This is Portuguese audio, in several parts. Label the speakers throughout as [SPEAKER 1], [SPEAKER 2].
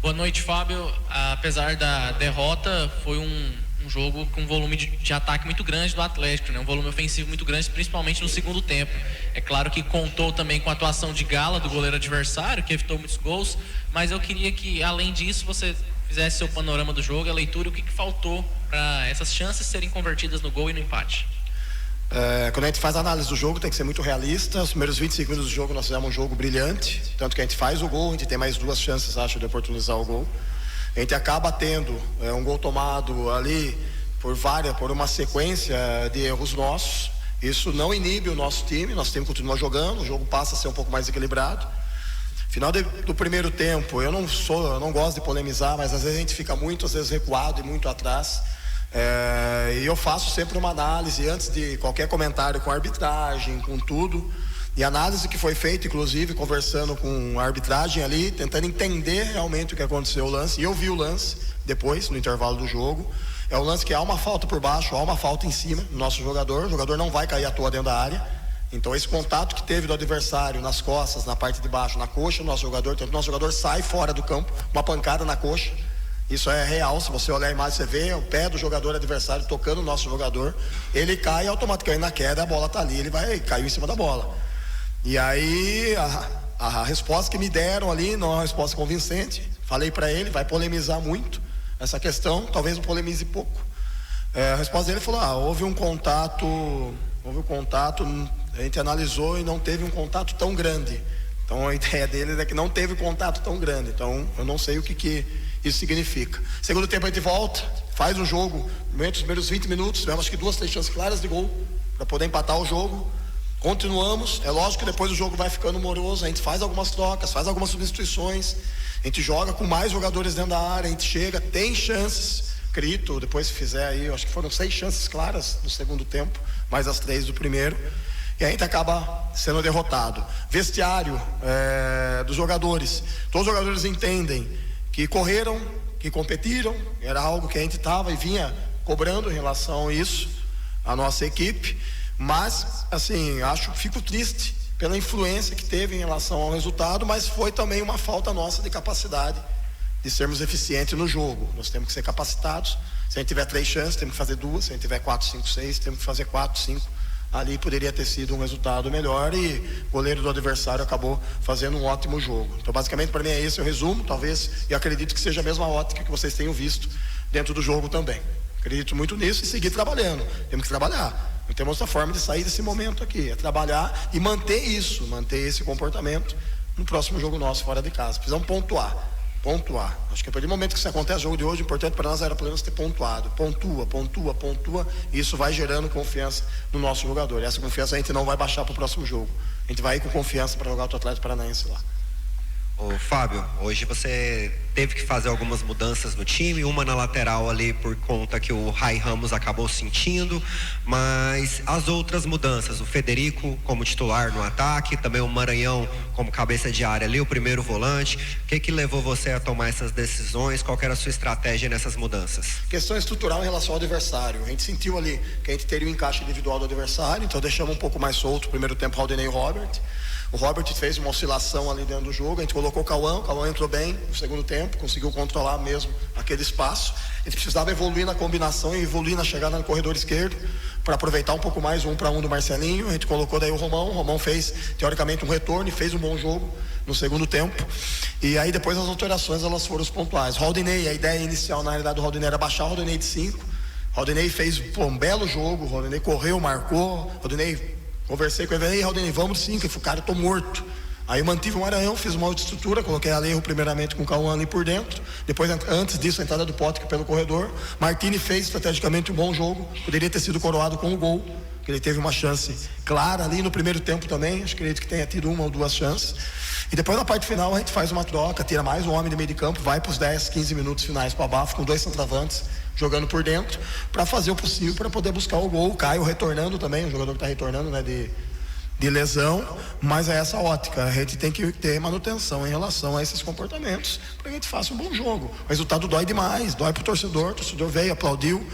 [SPEAKER 1] Boa noite, Fábio. Apesar da derrota, foi um jogo com um volume de ataque muito grande do Atlético, né? Um volume ofensivo muito grande, principalmente no segundo tempo. É claro que contou também com a atuação de Gala, do goleiro adversário, que evitou muitos gols, mas eu queria que, além disso, você fizesse seu panorama do jogo, a leitura, o que faltou para essas chances serem convertidas no gol e no empate.
[SPEAKER 2] Quando a gente faz a análise do jogo, tem que ser muito realista. Os primeiros 20 segundos do jogo nós fizemos um jogo brilhante, tanto que a gente faz o gol, a gente tem mais 2 chances, acho, de oportunizar o gol. A gente acaba tendo um gol tomado ali por uma sequência de erros nossos. Isso não inibe o nosso time continua jogando, o jogo passa a ser um pouco mais equilibrado. Final do primeiro tempo, eu não gosto de polemizar, mas às vezes a gente fica às vezes recuado e muito atrás. E eu faço sempre uma análise antes de qualquer comentário com a arbitragem, com tudo, e análise que foi feita, inclusive conversando com a arbitragem ali, tentando entender realmente o que aconteceu o lance. E eu vi o lance depois, no intervalo do jogo. É um lance que há uma falta por baixo, há uma falta em cima do nosso jogador. O jogador não vai cair à toa dentro da área. Então esse contato que teve do adversário nas costas, na parte de baixo, na coxa do nosso jogador, tanto o nosso jogador sai fora do campo, uma pancada na coxa. Isso é real, se você olhar a imagem, você vê o pé do jogador adversário tocando o nosso jogador, ele cai e automaticamente na queda a bola tá ali, ele caiu em cima da bola. E aí a resposta que me deram ali não é uma resposta convincente. Falei para ele, vai polemizar muito essa questão, talvez eu polemize pouco. A resposta dele falou: houve um contato, a gente analisou e não teve um contato tão grande. Então a ideia dele é que não teve contato tão grande. Então eu não sei o que isso significa. Segundo tempo a gente volta, faz o jogo, nos primeiros 20 minutos, tivemos acho que 2, 3 chances claras de gol para poder empatar o jogo. Continuamos, é lógico que depois o jogo vai ficando moroso, a gente faz algumas trocas, faz algumas substituições, a gente joga com mais jogadores dentro da área, a gente chega, tem chances, acredito, depois se fizer aí, eu acho que foram 6 chances claras no segundo tempo, mais as 3 do primeiro, e a gente acaba sendo derrotado. Vestiário dos jogadores, todos os jogadores entendem que correram, que competiram, era algo que a gente estava e vinha cobrando em relação a isso, a nossa equipe, mas assim, fico triste pela influência que teve em relação ao resultado, mas foi também uma falta nossa de capacidade de sermos eficientes no jogo. Nós temos que ser capacitados. Se a gente tiver 3 chances, temos que fazer 2, se a gente tiver 4, 5, 6, temos que fazer 4, 5. Ali poderia ter sido um resultado melhor e o goleiro do adversário acabou fazendo um ótimo jogo. Então basicamente para mim é esse o resumo, talvez, e acredito que seja a mesma ótica que vocês tenham visto dentro do jogo também. Acredito muito nisso e seguir trabalhando. Temos que trabalhar. Não temos outra forma de sair desse momento aqui, é trabalhar e manter esse comportamento no próximo jogo nosso fora de casa. Precisamos pontuar. Acho que a partir do momento que isso acontece, o jogo de hoje, o importante para nós era pelo menos ter pontuado. Pontua. E isso vai gerando confiança no nosso jogador. E essa confiança a gente não vai baixar para o próximo jogo. A gente vai ir com confiança para jogar o Atlético Paranaense lá.
[SPEAKER 3] Ô Fábio, hoje você teve que fazer algumas mudanças no time, uma na lateral ali por conta que o Rai Ramos acabou sentindo, mas as outras mudanças, o Federico como titular no ataque, também o Maranhão como cabeça de área ali, o primeiro volante, o que levou você a tomar essas decisões, qual que era a sua estratégia nessas mudanças?
[SPEAKER 2] Questão estrutural em relação ao adversário, a gente sentiu ali que a gente teria um encaixe individual do adversário, então deixamos um pouco mais solto o primeiro tempo Rodinei e Robert. O Robert fez uma oscilação ali dentro do jogo, a gente colocou o Cauã entrou bem no segundo tempo, conseguiu controlar mesmo aquele espaço. A gente precisava evoluir na combinação e evoluir na chegada no corredor esquerdo para aproveitar um pouco mais o 1-1 do Marcelinho. A gente colocou daí o Romão fez teoricamente um retorno e fez um bom jogo no segundo tempo. E aí depois as alterações elas foram os pontuais. Rodinei, a ideia inicial na realidade do Rodinei era baixar o Rodinei de 5. Rodinei fez um belo jogo, Rodinei correu, marcou, conversei com ele, Rodinei, vamos de 5, o cara, eu tô morto. Aí eu mantive o Maranhão, fiz uma outra estrutura, coloquei Alejo primeiramente com o Cauã ali por dentro, depois antes disso a entrada do Potter pelo corredor. Martini fez estrategicamente um bom jogo, poderia ter sido coroado com o gol, que ele teve uma chance clara ali no primeiro tempo também, acredito que tenha tido 1 ou 2 chances. E depois na parte final a gente faz uma troca, tira mais um homem de meio de campo, vai para os 10, 15 minutos finais para o abafo com 2 centroavantes jogando por dentro, para fazer o possível para poder buscar o gol. O Caio retornando também, o jogador que está retornando, né, de lesão, mas é essa ótica, a gente tem que ter manutenção em relação a esses comportamentos para que a gente faça um bom jogo. O resultado dói demais, dói pro torcedor, o torcedor veio, aplaudiu,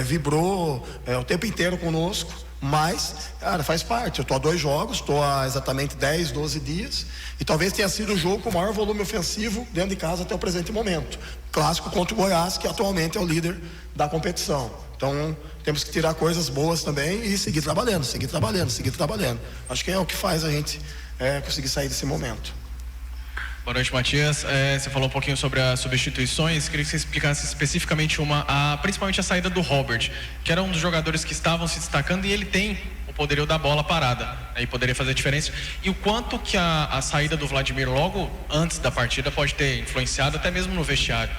[SPEAKER 2] vibrou o tempo inteiro conosco, Mas, cara, faz parte. Eu tô há 2 jogos, tô há exatamente 10, 12 dias. E talvez tenha sido o jogo com o maior volume ofensivo dentro de casa até o presente momento. Clássico contra o Goiás, que atualmente é o líder da competição. Então, temos que tirar coisas boas também e seguir trabalhando. Acho que é o que faz a gente conseguir sair desse momento.
[SPEAKER 4] Boa noite, Matias. Você falou um pouquinho sobre as substituições. Queria que você explicasse especificamente principalmente a saída do Robert, que era um dos jogadores que estavam se destacando, e ele tem o poderio da bola parada, e poderia fazer diferença. E o quanto que a saída do Vladimir logo antes da partida pode ter influenciado até mesmo no vestiário?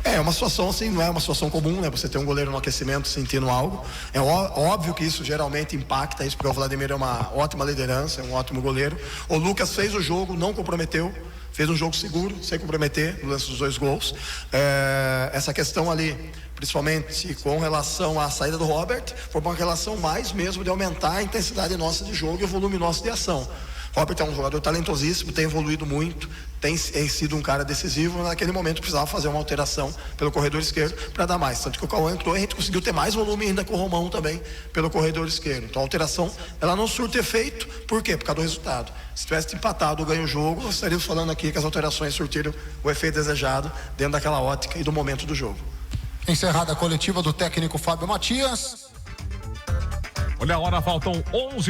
[SPEAKER 2] É uma situação assim, não é uma situação comum, né? Você ter um goleiro no aquecimento sentindo algo. É óbvio que isso geralmente impacta isso, porque o Vladimir é uma ótima liderança, é um ótimo goleiro. O Lucas fez o jogo, não comprometeu. Fez um jogo seguro, sem comprometer, no lance dos 2 gols. Essa questão ali, principalmente com relação à saída do Robert, foi uma relação mais mesmo de aumentar a intensidade nossa de jogo e o volume nosso de ação. Robert é um jogador talentosíssimo, tem evoluído muito, tem sido um cara decisivo. Naquele momento precisava fazer uma alteração pelo corredor esquerdo para dar mais. Tanto que o Cauã entrou e a gente conseguiu ter mais volume ainda com o Romão também pelo corredor esquerdo. Então a alteração, ela não surte efeito. Por quê? Por causa do resultado. Se tivesse empatado ou ganho o jogo, nós estaríamos falando aqui que as alterações surtiram o efeito desejado dentro daquela ótica e do momento do jogo.
[SPEAKER 5] Encerrada a coletiva do técnico Fábio Matias.
[SPEAKER 6] Olha a hora, faltam 11.